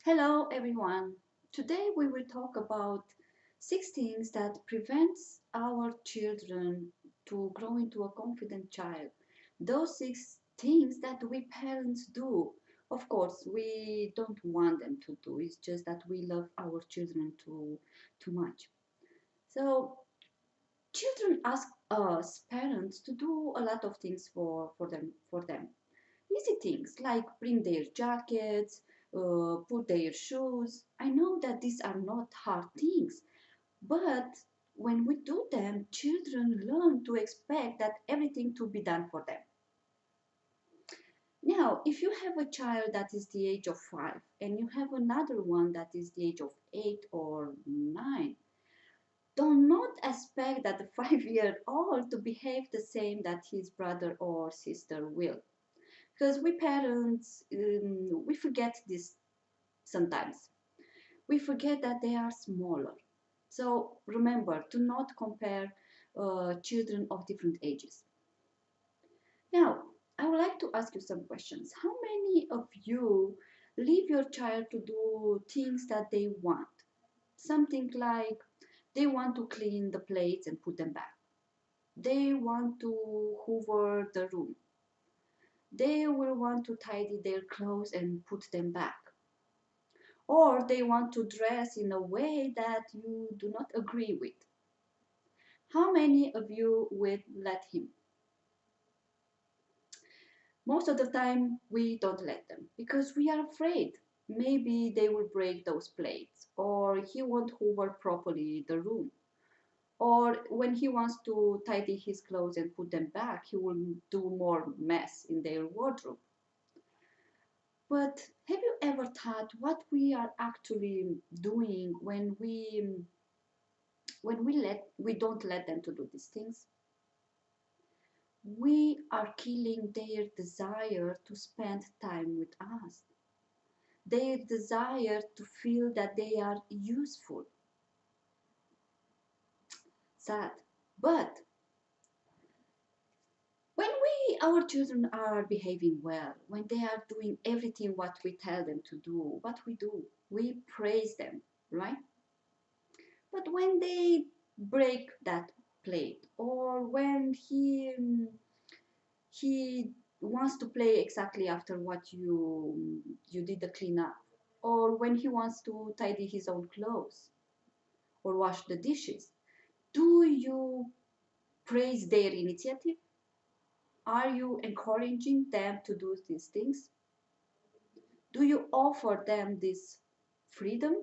Hello everyone. Today we will talk about 6 things that prevents our children to grow into a confident child. Those 6 things that we parents do. Of course, we don't want them to do. It's just that we love our children too much. So children ask us parents to do a lot of things for them. Easy things like bring their jackets, put their shoes. I know that these are not hard things, but when we do them, children learn to expect that everything to be done for them. Now, if you have a child that is the age of 5 and you have another one that is the age of 8 or 9, do not expect that the 5-year-old to behave the same that his brother or sister will. Because we parents, we forget this sometimes. We forget that they are smaller. So remember, do not compare children of different ages. Now, I would like to ask you some questions. How many of you leave your child to do things that they want? Something like they want to clean the plates and put them back. They want to hoover the room. They will want to tidy their clothes and put them back. Or they want to dress in a way that you do not agree with. How many of you would let him? Most of the time, we don't let them because we are afraid. Maybe they will break those plates, or he won't hoover properly the room, or when he wants to tidy his clothes and put them back, he will do more mess in their wardrobe. But have you ever thought what we are actually doing when we don't let them to do these things? We are killing their desire to spend time with us, their desire to feel that they are useful. Sad. But when our children are behaving well, when they are doing everything what we tell them to do, what we do, we praise them, right? But when they break that plate, or when he wants to play exactly after what you did the cleanup, or when he wants to tidy his own clothes or wash the dishes, do you praise their initiative? Are you encouraging them to do these things? Do you offer them this freedom?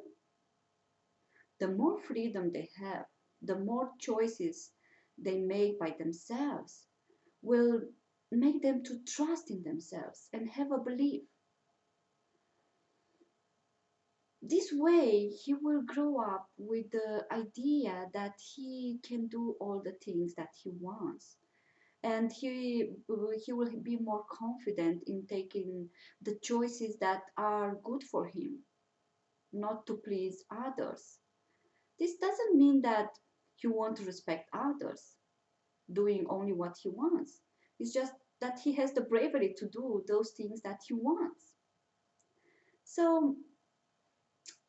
The more freedom they have, the more choices they make by themselves will make them to trust in themselves and have a belief. This way, he will grow up with the idea that he can do all the things that he wants. And he will be more confident in taking the choices that are good for him, not to please others. This doesn't mean that he won't respect others, doing only what he wants. It's just that he has the bravery to do those things that he wants. So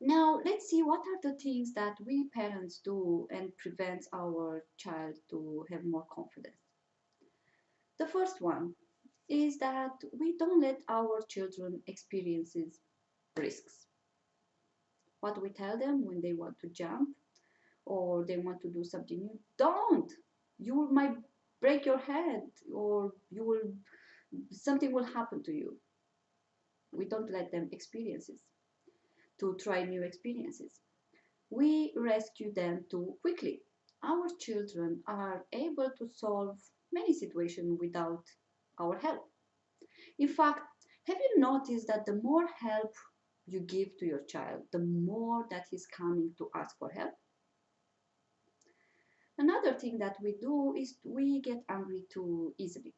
now let's see what are the things that we parents do and prevents our child to have more confidence. The first one is that we don't let our children experiences risks. What we tell them when they want to jump or they want to do something new, don't. You might break your head or you will something will happen to you. We don't let them experiences to try new experiences. We rescue them too quickly. Our children are able to solve many situations without our help. In fact, have you noticed that the more help you give to your child, the more that he's coming to ask for help? Another thing that we do is we get angry too easily.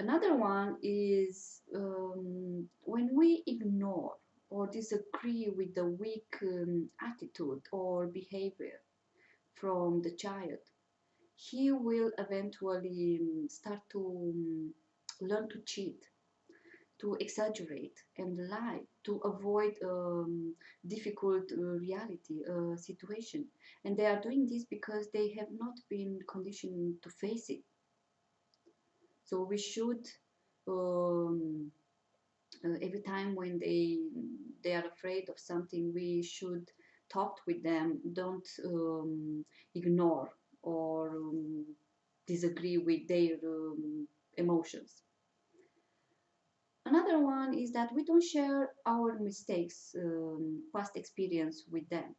Another one is when we ignore or disagree with the weak attitude or behavior from the child, he will eventually start to learn to cheat. to exaggerate and lie to avoid difficult reality situation, and they are doing this because they have not been conditioned to face it. So we should um, every time when they are afraid of something, we should talk with them. Don't ignore or disagree with their emotions. Another one is that we don't share our mistakes, past experience with them.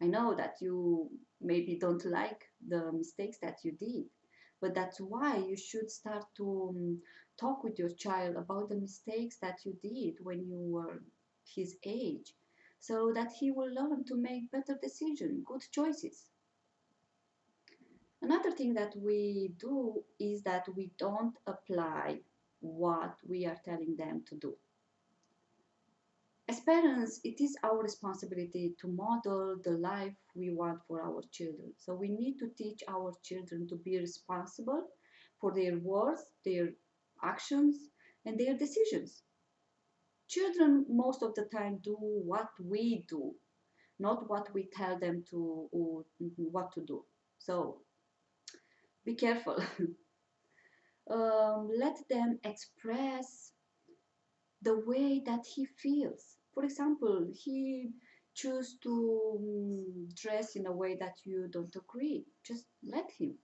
I know that you maybe don't like the mistakes that you did, but that's why you should start to talk with your child about the mistakes that you did when you were his age, so that he will learn to make better decisions, good choices. Another thing that we do is that we don't apply what we are telling them to do. As parents, it is our responsibility to model the life we want for our children. So we need to teach our children to be responsible for their words, their actions, and their decisions. Children, most of the time, do what we do, not what we tell them to or what to do. So be careful. Let them express the way that he feels. For example, he choose to dress in a way that you don't agree. Just let him.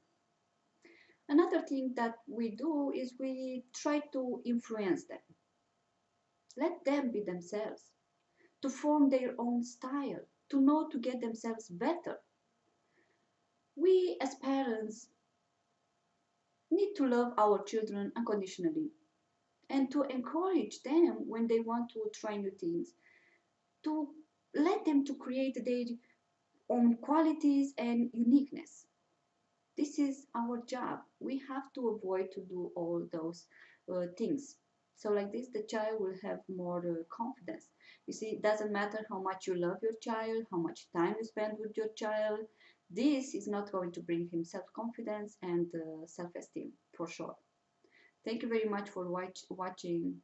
Another thing that we do is we try to influence them. Let them be themselves, to form their own style, to know to get themselves better. We as parents need to love our children unconditionally and to encourage them when they want to try new things, to let them to create their own qualities and uniqueness. This is our job. We have to avoid to do all those things. So like this, the child will have more confidence. You see, it doesn't matter how much you love your child, how much time you spend with your child. This is not going to bring him self-confidence and self-esteem for sure. Thank you very much for watching